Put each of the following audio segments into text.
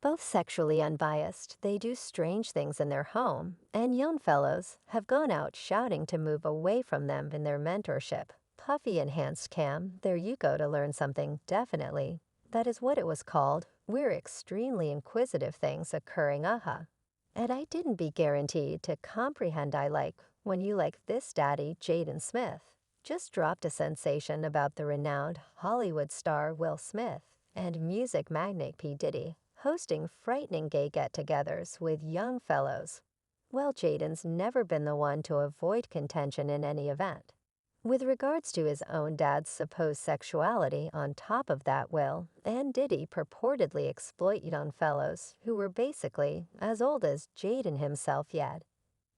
Both sexually unbiased, they do strange things in their home, and young fellows have gone out shouting to move away from them in their mentorship. Puffy enhanced Cam, there you go to learn something, definitely. That is what it was called. We're extremely inquisitive things occurring, aha. And I didn't be guaranteed to comprehend I like when you like this daddy, Jaden Smith. Just dropped a sensation about the renowned Hollywood star Will Smith and music magnate P. Diddy hosting frightening gay get-togethers with young fellows. Well, Jaden's never been the one to avoid contention in any event. With regards to his own dad's supposed sexuality, on top of that, Will and Diddy purportedly exploit young fellows who were basically as old as Jaden himself yet.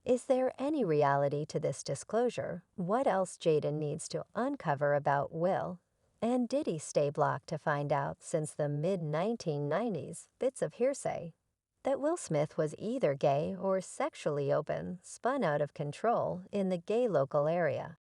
Is there any reality to this disclosure? What else Jaden needs to uncover about Will? And did he stay blocked to find out since the mid-1990s? Bits of hearsay that Will Smith was either gay or sexually open spun out of control in the gay local area.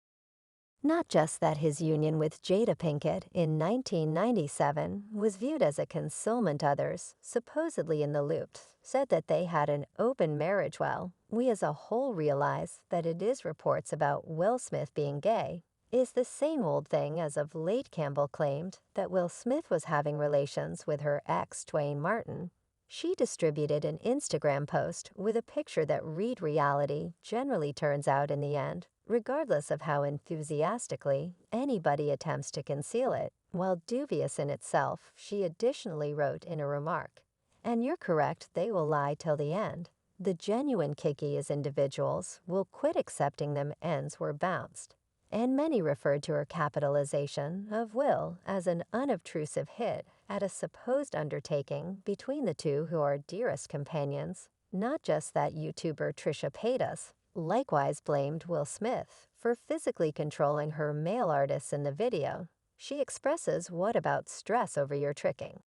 Not just that his union with Jada Pinkett in 1997 was viewed as a concealment, others, supposedly in the loop, said that they had an open marriage. Well, we as a whole realize that it is reports about Will Smith being gay is the same old thing as of late Campbell claimed that Will Smith was having relations with her ex Twain Martin. She distributed an Instagram post with a picture that read reality generally turns out in the end, regardless of how enthusiastically anybody attempts to conceal it. While dubious in itself, she additionally wrote in a remark, "And you're correct, they will lie till the end. The genuine kicky as individuals will quit accepting them ends were bounced." And many referred to her capitalization of Will as an unobtrusive hit at a supposed undertaking between the two who are dearest companions. Not just that, YouTuber Trisha Paytas likewise blamed Will Smith for physically controlling her male artists in the video. She expresses, "What about stress over your tricking?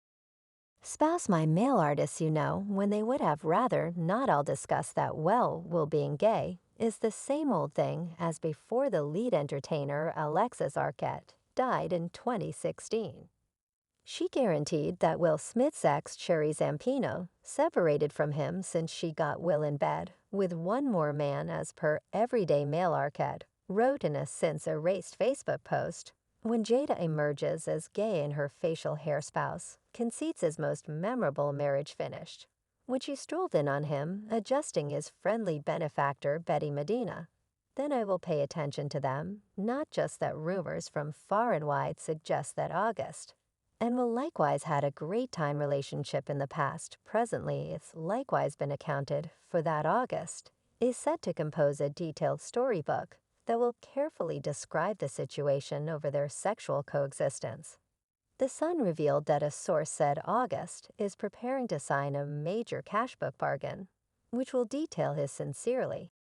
Spouse my male artists, you know, when they would have rather not. I'll discuss that. Well, Will being gay is the same old thing as before the lead entertainer Alexis Arquette died in 2016. She guaranteed that Will Smith's ex, Sherry Zampino, separated from him since she got Will in bed with one more man, as per Everyday Male. Arquette wrote in a since erased Facebook post. When Jada emerges as gay in her facial hair, spouse concedes his most memorable marriage finished, when she strolled in on him adjusting his friendly benefactor Betty Medina. Then I will pay attention to them, not just that rumors from far and wide suggest that August and Will likewise had a great time relationship in the past. Presently, it's likewise been accounted for that August is set to compose a detailed storybook that will carefully describe the situation over their sexual coexistence. The Sun revealed that a source said August is preparing to sign a major cash book bargain, which will detail his sincerely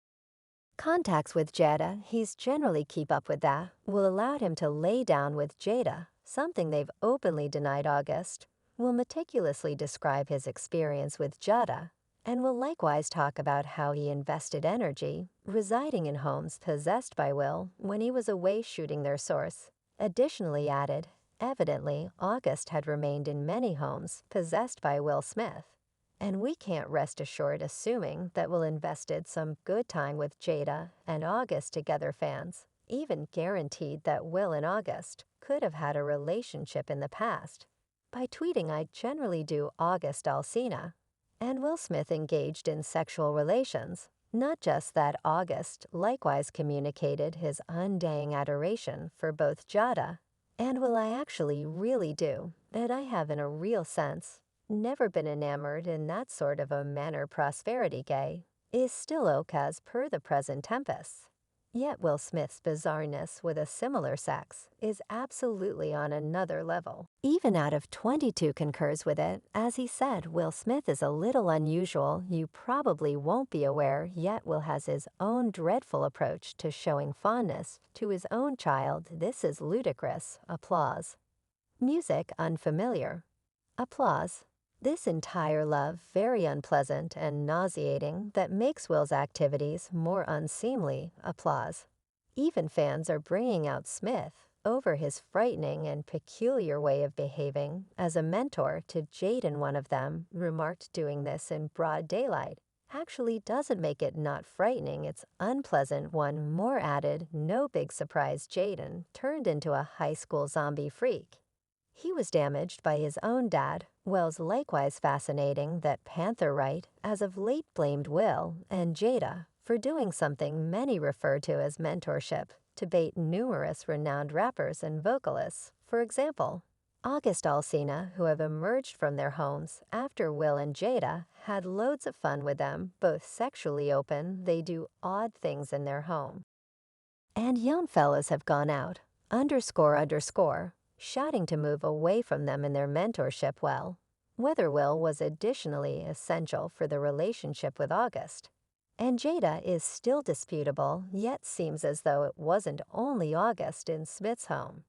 contacts with Jada. He's generally keep up with that, will allow him to lay down with Jada, something they've openly denied. August will meticulously describe his experience with Jada and will likewise talk about how he invested energy residing in homes possessed by Will when he was away shooting. Their source additionally added, evidently August had remained in many homes possessed by Will Smith, and we can't rest assured assuming that Will invested some good time with Jada and August together. Fans even guaranteed that Will and August could have had a relationship in the past by tweeting, "I generally do August Alsina," and Will Smith engaged in sexual relations. Not just that, August likewise communicated his undying adoration for both Jada and Will. I actually really do, that I have in a real sense never been enamored in that sort of a manner. Prosperity gay is still oak as per the present tempests. Yet Will Smith's bizarreness with a similar sex is absolutely on another level. Even out of 22 concurs with it. As he said, Will Smith is a little unusual. You probably won't be aware yet. Will has his own dreadful approach to showing fondness to his own child. This is ludicrous. Applause. Music unfamiliar. Applause. This entire love very unpleasant and nauseating that makes Will's activities more unseemly. Applause. Even fans are bringing out Smith over his frightening and peculiar way of behaving as a mentor to Jaden. One of them remarked doing this in broad daylight actually doesn't make it not frightening, it's unpleasant. One more added, no big surprise, Jaden turned into a high school zombie freak. He was damaged by his own dad. Will's likewise fascinating that Panther Wright as of late blamed Will and Jada for doing something many refer to as mentorship to bait numerous renowned rappers and vocalists. For example, August Alsina, who have emerged from their homes after Will and Jada had loads of fun with them, both sexually open, they do odd things in their home. And young fellows have gone out, __, shouting to move away from them in their mentorship. Well, whether Will was additionally essential for the relationship with August. And Jada is still disputable, yet seems as though it wasn't only August in Smith's home.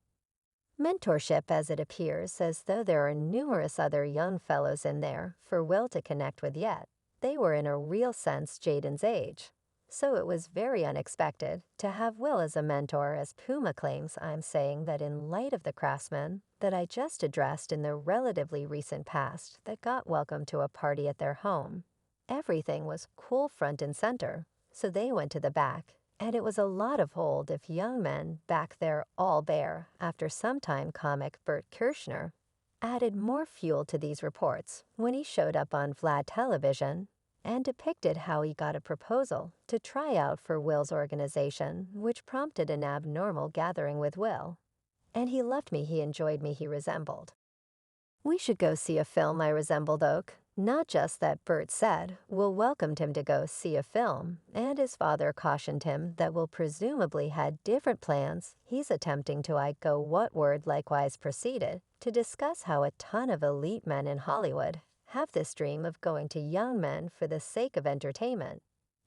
Mentorship, as it appears, as though there are numerous other young fellows in there for Will to connect with, yet they were in a real sense Jaden's age. So it was very unexpected to have Will as a mentor, as Puma claims. I'm saying that in light of the craftsmen that I just addressed in the relatively recent past that got welcome to a party at their home, everything was cool front and center, so they went to the back, and it was a lot of hold if young men back there all bare. After some time, comic Bert Kirschner added more fuel to these reports when he showed up on Vlad television and depicted how he got a proposal to try out for Will's organization, which prompted an abnormal gathering with Will. And he loved me, he enjoyed me, he resembled. We should go see a film I resembled Oak. Not just that, Bert said. Will welcomed him to go see a film, and his father cautioned him that Will presumably had different plans. He's attempting to go what word likewise proceeded to discuss how a ton of elite men in Hollywood have this dream of going to young men for the sake of entertainment.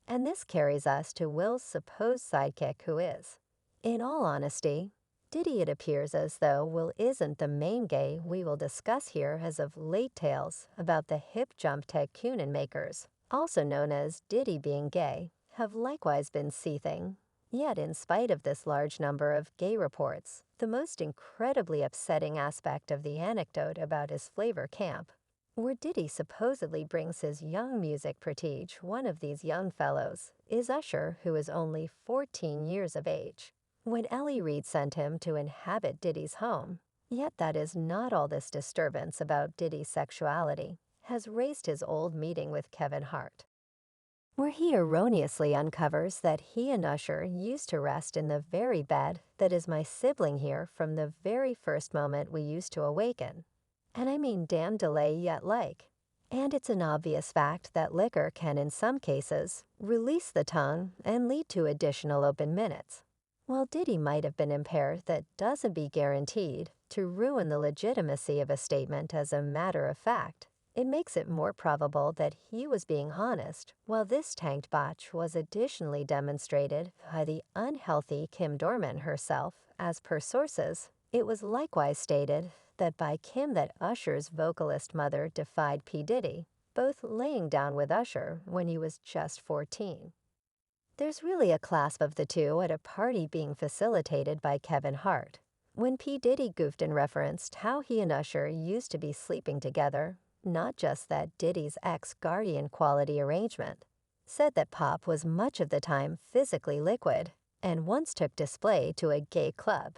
And this carries us to Will's supposed sidekick, who is, in all honesty, Diddy. It appears as though Will isn't the main gay we will discuss here, as of late tales about the hip jump tycoon and makers, also known as Diddy, being gay, have likewise been seething. Yet in spite of this large number of gay reports, the most incredibly upsetting aspect of the anecdote about his flavor camp, where Diddy supposedly brings his young music prestige, one of these young fellows, is Usher, who is only 14 years of age when Ellie Reed sent him to inhabit Diddy's home. Yet that is not all. This disturbance about Diddy's sexuality has raised his old meeting with Kevin Hart, where he erroneously uncovers that he and Usher used to rest in the very bed that is my sibling here from the very first moment we used to awaken. And I mean damn delay yet like. And it's an obvious fact that liquor can in some cases release the tongue and lead to additional open minutes. While Diddy might have been impaired, that doesn't be guaranteed to ruin the legitimacy of a statement. As a matter of fact, it makes it more probable that he was being honest, while this tanked botch was additionally demonstrated by the unhealthy Kim Dorman herself. As per sources, it was likewise stated that by Kim that Usher's vocalist mother defied P. Diddy, both laying down with Usher when he was just 14. There's really a clasp of the two at a party being facilitated by Kevin Hart, when P. Diddy goofed and referenced how he and Usher used to be sleeping together. Not just that, Diddy's ex-guardian quality arrangement said that Pop was much of the time physically liquid and once took display to a gay club